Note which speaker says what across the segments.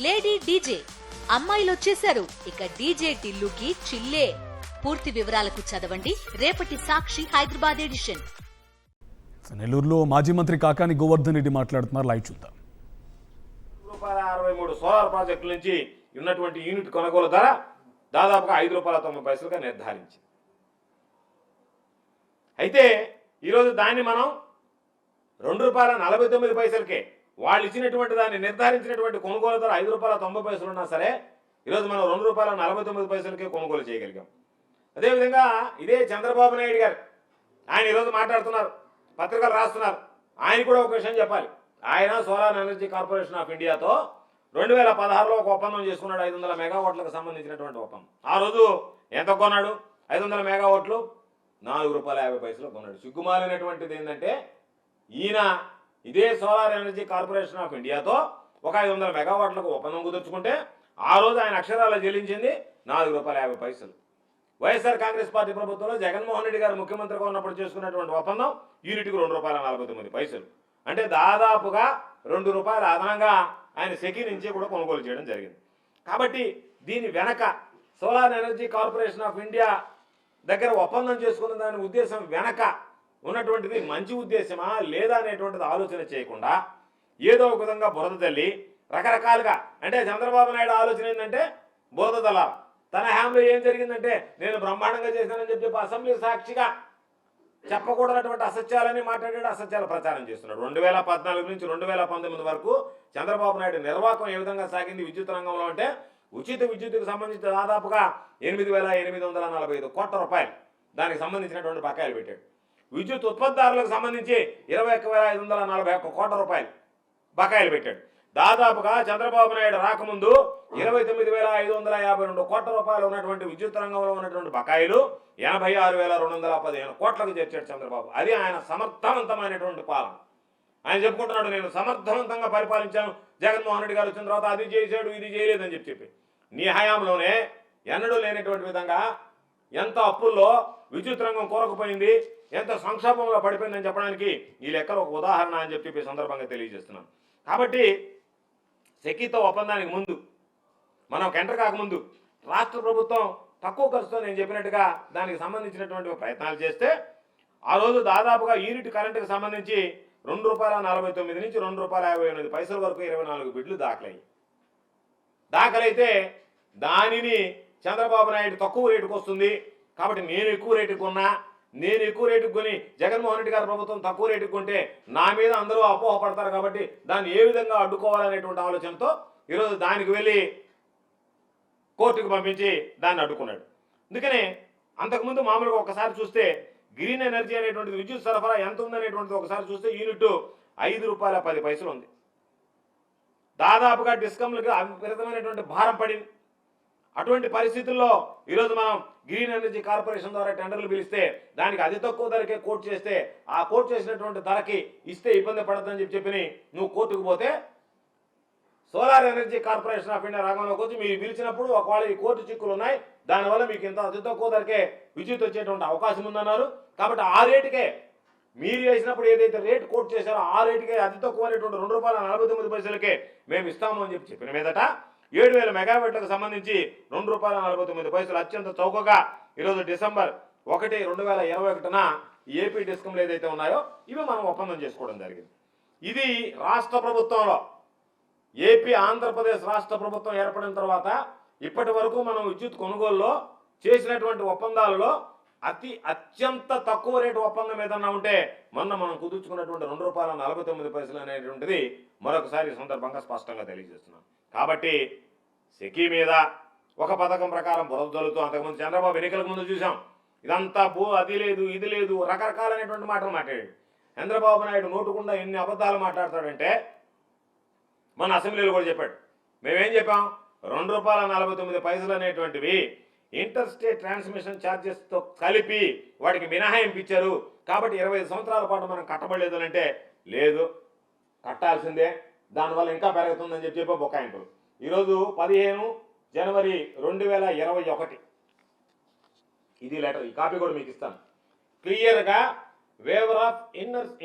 Speaker 1: Lady DJ అమ్మాయిలు వచ్చేశారు. ఇక డీజే టిల్లుకి చిల్లే. పూర్తి వివరాలకు చదవండి రేపటి సాక్షి హైదరాబాద్ ఎడిషన్.
Speaker 2: నెల్లూరులో మాజీ మంత్రి కాకాని గోవర్ధన్ రెడ్డి మాట్లాడుతున్నారు. లైవ్ చూద్దాం.
Speaker 3: రూ. 63 సోలార్ ప్రాజెక్టుల నుంచి ఉన్నటువంటి యూనిట్ కొనుగోలు ధర దాదాపుగా ₹5.90గా నిర్ధారించింది. అయితే ఈరోజు దాన్ని మనం ₹2.49కే వాళ్ళు ఇచ్చినటువంటి దాన్ని నిర్ధారించినటువంటి కొనుగోలు ధర ₹5.90 ఉన్నా సరే ఈరోజు మనం ₹2.49కే కొనుగోలు చేయగలిగాం. అదేవిధంగా ఇదే చంద్రబాబు నాయుడు గారు ఆయన ఈరోజు మాట్లాడుతున్నారు, పత్రికలు రాస్తున్నారు. ఆయన కూడా ఒక విషయం చెప్పాలి. ఆయన సోలార్ ఎనర్జీ కార్పొరేషన్ ఆఫ్ ఇండియాతో 2016లో ఒక ఒప్పందం చేసుకున్నాడు. 500 మెగావాట్లకు సంబంధించినటువంటి ఒప్పందం. ఆ రోజు ఎంత కొన్నాడు? 500 మెగావాట్లు ₹4.50 కొన్నాడు. సిగ్గుమాలినటువంటిది ఏంటంటే ఈయన ఇదే సోలార్ ఎనర్జీ కార్పొరేషన్ ఆఫ్ ఇండియాతో ఒక 500 మెగావాట్లకు ఒప్పందం కుదుర్చుకుంటే ఆ రోజు ఆయన అక్షరాలు చెల్లించింది ₹4.50. వైఎస్ఆర్ కాంగ్రెస్ పార్టీ ప్రభుత్వంలో జగన్మోహన్ రెడ్డి గారు ముఖ్యమంత్రిగా ఉన్నప్పుడు చేసుకున్నటువంటి ఒప్పందం యూనిట్కి ₹2.49. అంటే దాదాపుగా ₹2 అదనంగా ఆయన సెకీ నుంచి కూడా కొనుగోలు చేయడం జరిగింది. కాబట్టి దీని వెనక solar energy corporation of India దగ్గర ఒప్పందం చేసుకున్న దాని ఉద్దేశం వెనక ఉన్నటువంటిది మంచి ఉద్దేశమా లేదా అనేటువంటిది ఆలోచన చేయకుండా ఏదో ఒక విధంగా బురద తల్లి రకరకాలుగా, అంటే చంద్రబాబు నాయుడు ఆలోచన ఏంటంటే బురద తల తన హ్యాంలో ఏం జరిగిందంటే నేను బ్రహ్మాండంగా చేశానని చెప్పి అసెంబ్లీ సాక్షిగా చెప్పకూడనటువంటి అసత్యాలని మాట్లాడాడు, అసత్యాల ప్రచారం చేస్తున్నాడు. 2014 నుంచి 2019 వరకు చంద్రబాబు నాయుడు నిర్వాహకం ఏ విధంగా సాగింది విద్యుత్ రంగంలో అంటే ఉచిత విద్యుత్తుకు సంబంధించి దాదాపుగా ₹8,845 కోట్ల దానికి సంబంధించినటువంటి బకాయిలు పెట్టాడు. విద్యుత్ ఉత్పత్తిదారులకు సంబంధించి ₹21,541 కోట్ల బకాయిలు పెట్టాడు. దాదాపుగా చంద్రబాబు నాయుడు రాకముందు ₹29,552 కోట్ల ఉన్నటువంటి విద్యుత్ రంగంలో ఉన్నటువంటి బకాయిలు ₹86,215 కోట్లకు చేర్చాడు చంద్రబాబు. అది ఆయన సమర్థవంతమైనటువంటి పాలన. ఆయన చెప్పుకుంటున్నాడు నేను సమర్థవంతంగా పరిపాలించాను, జగన్మోహన్ రెడ్డి గారు వచ్చిన తర్వాత అది చేశాడు ఇది చేయలేదని చెప్పి. నీ హయాంలోనే ఎన్నడూ లేనటువంటి విధంగా ఎంత అప్పుల్లో విద్యుత్ రంగం కోరకపోయింది, ఎంత సంక్షోభంలో పడిపోయిందని చెప్పడానికి ఈ లెక్కలు ఒక ఉదాహరణ అని చెప్పి సందర్భంగా తెలియజేస్తున్నాను. కాబట్టి సెకీతో ఒప్పందానికి ముందు మనం ఎంటర్ కాకముందు రాష్ట్ర ప్రభుత్వం తక్కువ ఖర్చుతో నేను చెప్పినట్టుగా దానికి సంబంధించినటువంటి ప్రయత్నాలు చేస్తే ఆ రోజు దాదాపుగా యూనిట్ కరెంటుకు సంబంధించి ₹2.49 నుంచి ₹2.58 వరకు 24 బిడ్లు దాఖలైతే దానిని చంద్రబాబు నాయుడు తక్కువ రేటుకు వస్తుంది కాబట్టి నేను ఎక్కువ రేటుకు కొన్నా, నేను ఎక్కువ రేటుకు కొని జగన్మోహన్ రెడ్డి గారి ప్రభుత్వం తక్కువ రేటుకు కొంటే నా మీద అందరూ అపోహపడతారు కాబట్టి దాన్ని ఏ విధంగా అడ్డుకోవాలనేటువంటి ఆలోచనతో ఈరోజు దానికి వెళ్ళి కోర్టుకు పంపించి దాన్ని అడ్డుకున్నాడు. అందుకనే అంతకుముందు మామూలుగా ఒకసారి చూస్తే గ్రీన్ ఎనర్జీ అనేటువంటిది విద్యుత్ సరఫరా ఎంత ఉందనేటువంటిది ఒకసారి చూస్తే యూనిట్ ₹5.10 ఉంది. దాదాపుగా డిస్కంలకు విపరీతమైనటువంటి భారం పడింది. అటువంటి పరిస్థితుల్లో ఈరోజు మనం గ్రీన్ ఎనర్జీ కార్పొరేషన్ ద్వారా టెండర్లు పిలిస్తే దానికి అతి తక్కువ ధరకే కోట్ చేస్తే ఆ కోట్ చేసినటువంటి ధరకి ఇస్తే ఇబ్బంది పడద్దని చెప్పి నువ్వు కోర్టుకు పోతే solar energy corporation of India రంగంలోకి వచ్చి మీరు పిలిచినప్పుడు ఒకవేళ ఈ కోర్టు చిక్కులు ఉన్నాయి, దానివల్ల మీకు ఇంత అతి తక్కువ ధరకే విద్యుత్ వచ్చేటువంటి అవకాశం ఉందన్నారు. కాబట్టి ఆ రేటుకే మీరు వేసినప్పుడు ఏదైతే రేటు కోట్ చేశారో ఆ రేటుకే అతి తక్కువ అనేటువంటి ₹2.49కే మేము ఇస్తాము అని చెప్పిన మీదట 7,000 మెగావాట్లకు సంబంధించి ₹2.49 అత్యంత చౌకగా ఈరోజు డిసెంబర్ 1, 2021న ఏపీ డిస్కంలు ఏదైతే ఉన్నాయో ఇవి మనం ఒప్పందం చేసుకోవడం జరిగింది. ఇది రాష్ట్ర ప్రభుత్వంలో ఏపీ ఆంధ్రప్రదేశ్ రాష్ట్ర ప్రభుత్వం ఏర్పడిన తర్వాత ఇప్పటి వరకు మనం విద్యుత్ కొనుగోలులో చేసినటువంటి ఒప్పందాలలో అత్యంత తక్కువ రేటు ఒప్పందం ఏదన్నా ఉంటే మనం కుదుర్చుకున్నటువంటి ₹2.49 అనేటువంటిది మరొకసారి ఈ సందర్భంగా స్పష్టంగా తెలియజేస్తున్నాం. కాబట్టి సెకీ మీద ఒక పథకం ప్రకారం బురద జల్లుతూ అంతకుముందు చంద్రబాబు ఎన్నికలకు ముందు చూసాం ఇదంతా అది లేదు ఇది లేదు రకరకాలైనటువంటి మాటలు మాట్లాడాడు. చంద్రబాబు నాయుడు నోటుకుండా ఎన్ని అబద్ధాలు మాట్లాడతాడంటే మన అసెంబ్లీలో కూడా చెప్పాడు. మేమేం చెప్పాం? ₹2.49 అనేటువంటివి ఇంటర్ స్టేట్ ట్రాన్స్మిషన్ ఛార్జెస్తో కలిపి వాటికి మినహాయింపు ఇచ్చారు కాబట్టి 25 సంవత్సరాల పాటు మనం కట్టబడలేదు అంటే లేదు కట్టాల్సిందే, దానివల్ల ఇంకా పెరుగుతుందని చెప్పి బొకాయింపులు. ఈరోజు 15 జనవరి 2021 ఇది లెటర్, ఈ కాపీ కూడా మీకు ఇస్తాను. క్లియర్గా waiver of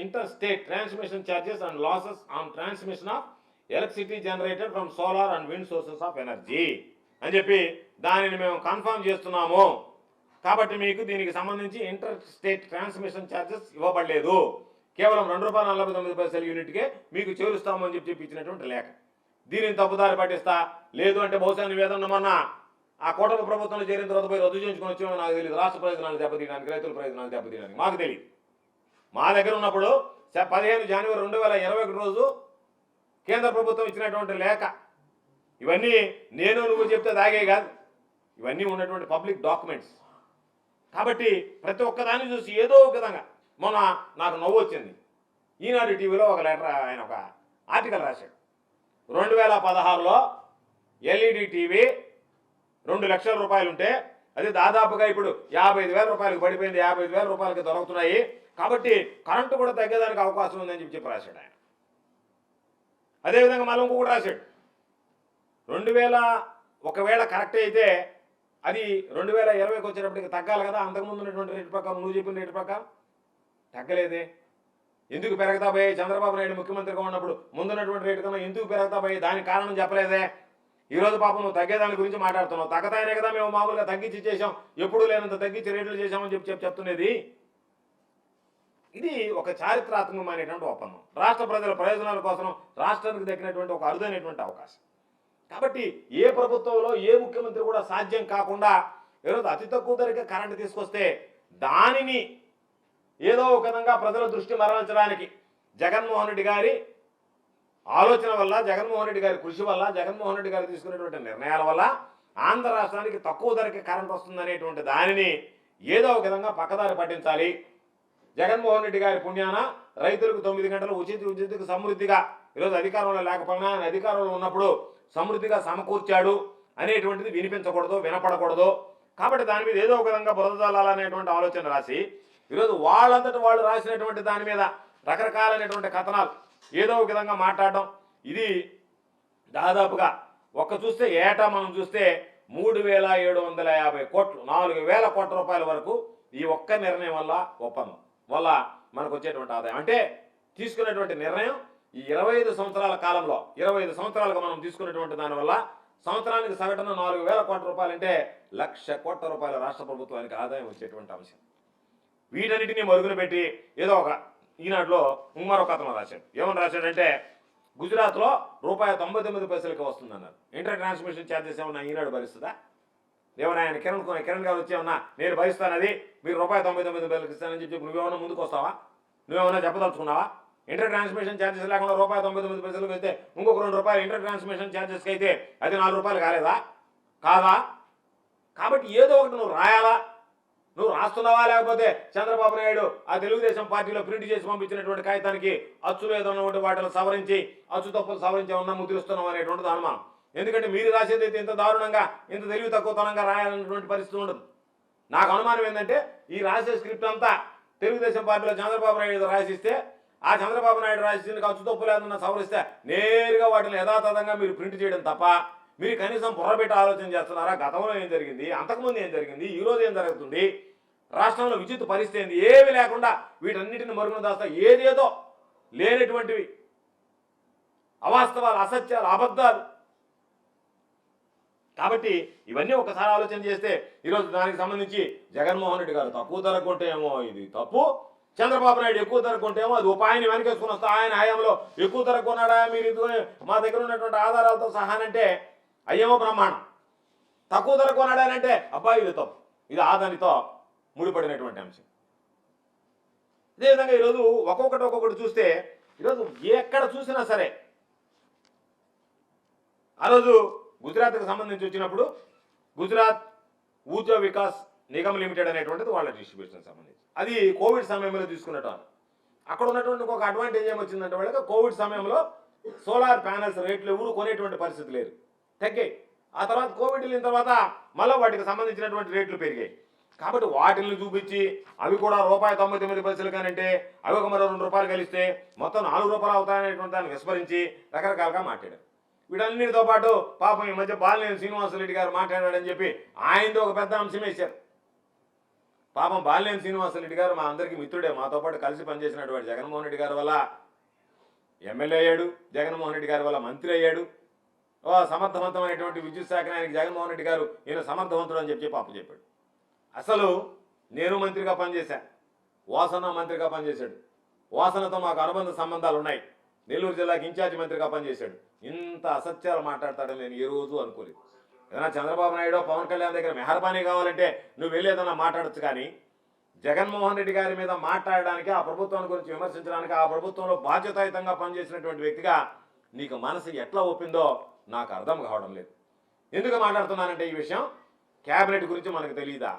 Speaker 3: inter state transmission charges and losses on transmission of electricity generated from solar and wind sources of energy అని చెప్పి దానిని మేము కన్ఫర్మ్ చేస్తున్నాము. కాబట్టి మీకు దీనికి సంబంధించి ఇంటర్ స్టేట్ ట్రాన్స్మిషన్ ఛార్జెస్ ఇవ్వబడలేదు, కేవలం ₹2.49 యూనిట్కే మీకు చేరుస్తామని చెప్పి ఇచ్చినటువంటి లేఖ. దీనిని తప్పుదారి పట్టిస్తా, లేదు అంటే బహుశా నివేదన మొన్న ఆ కూటమి ప్రభుత్వంలో చేరిన తర్వాత పోయి రద్దు చేయించుకొని వచ్చామో నాకు తెలియదు. రాష్ట్ర ప్రయోజనాలు దెబ్బతీయడానికి, రైతుల ప్రయోజనాలు దెబ్బతీయడానికి మాకు తెలియదు. మా దగ్గర ఉన్నప్పుడు 15 జనవరి 2021 రోజు కేంద్ర ప్రభుత్వం ఇచ్చినటువంటి లేఖ. ఇవన్నీ నేను నువ్వు చెప్తే దాగే కాదు, ఇవన్నీ ఉన్నటువంటి పబ్లిక్ డాక్యుమెంట్స్. కాబట్టి ప్రతి ఒక్కదాన్ని చూసి ఏదో ఒక విధంగా మొన్న నాకు నవ్వు వచ్చింది. ఈనాడు టీవీలో ఒక లెటర్, ఆయన ఒక ఆర్టికల్ రాశాడు. 2016లో ఎల్ఈడి టీవీ 2 లక్షల రూపాయలు ఉంటే అది దాదాపుగా ఇప్పుడు 55,000 రూపాయలకు పడిపోయింది, 55,000 రూపాయలకి దొరుకుతున్నాయి. కాబట్టి కరెంటు కూడా తగ్గేదానికి అవకాశం ఉందని చెప్పి రాశాడు ఆయన. అదేవిధంగా మళ్ళీ ఇంకొకటి రాశాడు, 2000 ఒకవేళ కరెక్ట్ అయితే అది 2020కి వచ్చేటప్పటికి తగ్గాలి కదా, అంతకుముందు ఉన్నటువంటి రేటు ప్రకారం, నువ్వు చెప్పిన రేటు ప్రకారం తగ్గలేదే. ఎందుకు పెరగతా పోయి? చంద్రబాబు నాయుడు ముఖ్యమంత్రిగా ఉన్నప్పుడు ముందున్నటువంటి రేటు కన్నా ఎందుకు పెరగతా పోయి? దానికి కారణం చెప్పలేదే. ఈరోజు పాపం నువ్వు తగ్గేదాని గురించి మాట్లాడుతున్నావు. తగ్గతాయనే కదా మేము మామూలుగా తగ్గించి చేసాం, ఎప్పుడూ లేనంత తగ్గించి రేట్లు చేసామని చెప్తున్నది. ఇది ఒక చారిత్రాత్మకమైనటువంటి ఒప్పందం, రాష్ట్ర ప్రజల ప్రయోజనాల కోసం రాష్ట్రానికి దక్కినటువంటి ఒక అరుదైనటువంటి అవకాశం. కాబట్టి ఏ ప్రభుత్వంలో ఏ ముఖ్యమంత్రి కూడా సాధ్యం కాకుండా ఈరోజు అతి తక్కువ ధరకే కరెంటు తీసుకొస్తే దానిని ఏదో ఒక విధంగా ప్రజల దృష్టి మరలించడానికి జగన్మోహన్ రెడ్డి గారి ఆలోచన వల్ల, జగన్మోహన్ రెడ్డి గారి కృషి వల్ల, జగన్మోహన్ రెడ్డి గారు తీసుకునేటువంటి నిర్ణయాల వల్ల ఆంధ్ర రాష్ట్రానికి తక్కువ ధరకే కరెంట్ వస్తుందనేటువంటి దానిని ఏదో ఒక విధంగా పక్కదారి పట్టించాలి. జగన్మోహన్ రెడ్డి గారి పుణ్యాన రైతులకు 9 గంటలు ఉచిత సమృద్ధిగా, ఈరోజు అధికారంలో లేకపోయినా ఆయన అధికారంలో ఉన్నప్పుడు సమృద్ధిగా సమకూర్చాడు అనేటువంటిది వినిపించకూడదు, వినపడకూడదు. కాబట్టి దాని మీద ఏదో ఒక విధంగా బురద జల్లాలనేటువంటి ఆలోచన రాసి ఈరోజు వాళ్ళంతటి వాళ్ళు రాసినటువంటి దాని మీద రకరకాలైనటువంటి కథనాలు ఏదో ఒక విధంగా మాట్లాడడం. ఇది దాదాపుగా చూస్తే ఏటా మనం చూస్తే 3,750 కోట్లు, 4,000 కోట్ల రూపాయల వరకు ఈ ఒక్క నిర్ణయం వల్ల, ఒప్పందం వల్ల మనకు వచ్చేటువంటి ఆదాయం. అంటే తీసుకునేటువంటి నిర్ణయం ఈ 25 సంవత్సరాల కాలంలో, 25 సంవత్సరాలుగా మనం తీసుకునేటువంటి దానివల్ల సంవత్సరానికి సగటున 4,000 కోట్ల రూపాయలు అంటే 1,00,000 కోట్ల రూపాయల రాష్ట్ర ప్రభుత్వానికి ఆదాయం వచ్చేటువంటి అంశం. వీటన్నిటినీ మరుగున పెట్టి ఏదో ఒక ఈనాడులో మరొక అతను రాశాడు. ఏమని రాశాడంటే గుజరాత్లో ₹99 వస్తుందన్నారు. ఇంటర్ ట్రాన్స్మిషన్ ఛార్జెస్ ఏమన్నా ఈనాడు భరిస్తుందా? ఏమన్నా ఆయన కిరణ్ గారు వచ్చేమన్నా నేను భరిస్తానది, మీరు ₹99 ఇస్తానని చెప్పి నువ్వేమన్నా ముందుకు వస్తావా? నువ్వేమన్నా చెప్పదలుచుకున్నావా? ఇంటర్ ట్రాన్స్మిషన్ ఛార్జెస్ లేకుండా ₹99 అయితే ఇంకొక ₹2 ఇంటర్ ట్రాన్స్మిషన్ ఛార్జెస్కి అయితే అది ₹4 కాలేదా? కాదా? కాబట్టి ఏదో ఒకటి నువ్వు రాయాలా. నువ్వు రాస్తున్నావా, లేకపోతే చంద్రబాబు నాయుడు ఆ తెలుగుదేశం పార్టీలో ప్రింట్ చేసి పంపించినటువంటి కాగితానికి అచ్చులు ఏదో ఉన్నటువంటి వాటిని సవరించి, అచ్చు తప్పులు సవరించి ఏమన్నా ముద్రిస్తున్నావు అనేటువంటిది అనుమానం. ఎందుకంటే మీరు రాసేది అయితే ఇంత దారుణంగా, ఇంత తెలివి తక్కువతనంగా రాయాలనేటువంటి పరిస్థితి ఉండదు. నాకు అనుమానం ఏంటంటే ఈ రాసే స్క్రిప్ట్ అంతా తెలుగుదేశం పార్టీలో చంద్రబాబు నాయుడు రాసిస్తే, ఆ చంద్రబాబు నాయుడు రాసిన అచ్చు తప్పులు ఏదన్నా సవరిస్తే నేరుగా వాటిని యథాతథంగా మీరు ప్రింట్ చేయడం తప్ప మీరు కనీసం బుర్రబెట్టి ఆలోచన చేస్తున్నారా? గతంలో ఏం జరిగింది, అంతకుముందు ఏం జరిగింది, ఈరోజు ఏం జరుగుతుంది, రాష్ట్రంలో విద్యుత్ పరిస్థితి ఏంది, ఏమి లేకుండా వీటన్నిటిని మరుగున దాస్తా ఏదేదో లేనటువంటివి అవాస్తవాలు, అసత్యాలు, అబద్ధాలు. కాబట్టి ఇవన్నీ ఒకసారి ఆలోచన చేస్తే ఈరోజు దానికి సంబంధించి జగన్మోహన్ రెడ్డి గారు తక్కువ ధర కొంటేమో ఇది తప్పు, చంద్రబాబు నాయుడు ఎక్కువ ధర కొంటేమో అది ఉపాయాన్ని వెనకేసుకుని వస్తా, ఆయన హయాంలో ఎక్కువ ధర కొన్నాడా మీరు ఇది మా దగ్గర ఉన్నటువంటి ఆధారాలతో సహానంటే అయ్యేమో బ్రహ్మాండం. తక్కువ ధర కొన్నాడానంటే అబ్బాయి ఇది తప్పు, ఇది ఆదానితో ముడిపడినటువంటి అంశం. అదేవిధంగా ఈరోజు ఒక్కొక్కటి చూస్తే ఈరోజు ఎక్కడ చూసినా సరే, ఆ రోజు గుజరాత్కి సంబంధించి వచ్చినప్పుడు గుజరాత్ ఊర్జా వికాస్ నిగమ్ లిమిటెడ్ అనేటువంటిది వాళ్ళ డిస్ట్రిబ్యూషన్ సంబంధించి, అది కోవిడ్ సమయంలో తీసుకున్నట్టు. అక్కడ ఉన్నటువంటి ఒక అడ్వాంటేజ్ ఏమొచ్చిందంటే వాళ్ళకి కోవిడ్ సమయంలో సోలార్ ప్యానల్స్ రేట్లు ఎవరు కొనేటువంటి పరిస్థితి లేదు, తగ్గాయి. ఆ తర్వాత కోవిడ్ వెళ్ళిన తర్వాత మళ్ళీ వాటికి సంబంధించినటువంటి రేట్లు పెరిగాయి. కాబట్టి వాటిని చూపించి అవి కూడా ₹99 కానంటే అవి ఒక మరో ₹2 కలిస్తే మొత్తం ₹4 అవుతాయనేటువంటి దాన్ని విస్మరించి రకరకాలుగా మాట్లాడారు. వీటన్నిటితో పాటు పాపం ఈ మధ్య బాలినేని శ్రీనివాసరెడ్డి గారు మాట్లాడాడని చెప్పి ఆయనతో ఒక పెద్ద అంశం వేశారు. పాపం బాలినేని శ్రీనివాసరెడ్డి గారు మా అందరికీ మిత్రుడే, మాతో పాటు కలిసి పనిచేసినటువంటి జగన్మోహన్ రెడ్డి గారి వల్ల ఎమ్మెల్యే అయ్యాడు, జగన్మోహన్ రెడ్డి గారి వల్ల మంత్రి అయ్యాడు. సమర్థవంతమైనటువంటి విద్యుత్ శాఖ ఆయనకి జగన్మోహన్ రెడ్డి గారు ఈయన సమర్థవంతుడు అని చెప్పి పాప చెప్పాడు. అసలు నేను మంత్రిగా పనిచేశాను, వాసన మంత్రిగా పనిచేశాడు. వాసనతో మాకు అనుబంధ సంబంధాలు ఉన్నాయి. నెల్లూరు జిల్లాకి ఇన్ఛార్జి మంత్రిగా పనిచేశాడు. ఇంత అసత్యాలు మాట్లాడతాడని నేను ఏ రోజు అనుకోలేదు. ఏదైనా చంద్రబాబు నాయుడు, పవన్ కళ్యాణ్ దగ్గర మెహర్బానీ కావాలంటే నువ్వు వెళ్ళేదన్నా మాట్లాడచ్చు, కానీ జగన్మోహన్ రెడ్డి గారి మీద మాట్లాడడానికి, ఆ ప్రభుత్వాన్ని గురించి విమర్శించడానికి, ఆ ప్రభుత్వంలో బాధ్యతాయుతంగా పనిచేసినటువంటి వ్యక్తిగా నీకు మనసు ఎట్లా ఒప్పిందో నాకు అర్థం కావడం లేదు. ఎందుకు మాట్లాడుతున్నానంటే ఈ విషయం క్యాబినెట్ గురించి మనకు తెలియదా?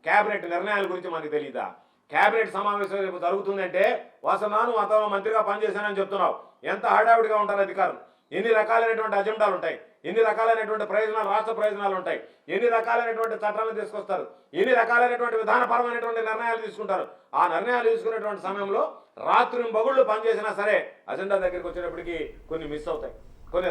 Speaker 3: క్యాబినెట్ నిర్ణయాల గురించి మనకు తెలియదా? క్యాబినెట్ సమావేశం రేపు జరుగుతుందంటే వాసనాను అతను మంత్రిగా పనిచేశానని చెప్తున్నావు. ఎంత హడావిడిగా ఉంటారు అధికారులు, ఎన్ని రకాలైనటువంటి అజెండాలు ఉంటాయి, ఎన్ని రకాలైనటువంటి ప్రయోజనాలు, రాష్ట్ర ప్రయోజనాలు ఉంటాయి, ఎన్ని రకాలైనటువంటి చట్టాలను తీసుకొస్తారు, ఎన్ని రకాలైనటువంటి విధానపరమైనటువంటి నిర్ణయాలు తీసుకుంటారు. ఆ నిర్ణయాలు తీసుకునేటువంటి సమయంలో రాత్రి పగుళ్ళు పనిచేసినా సరే అజెండా దగ్గరికి వచ్చేటప్పటికి కొన్ని మిస్ అవుతాయి, కొన్ని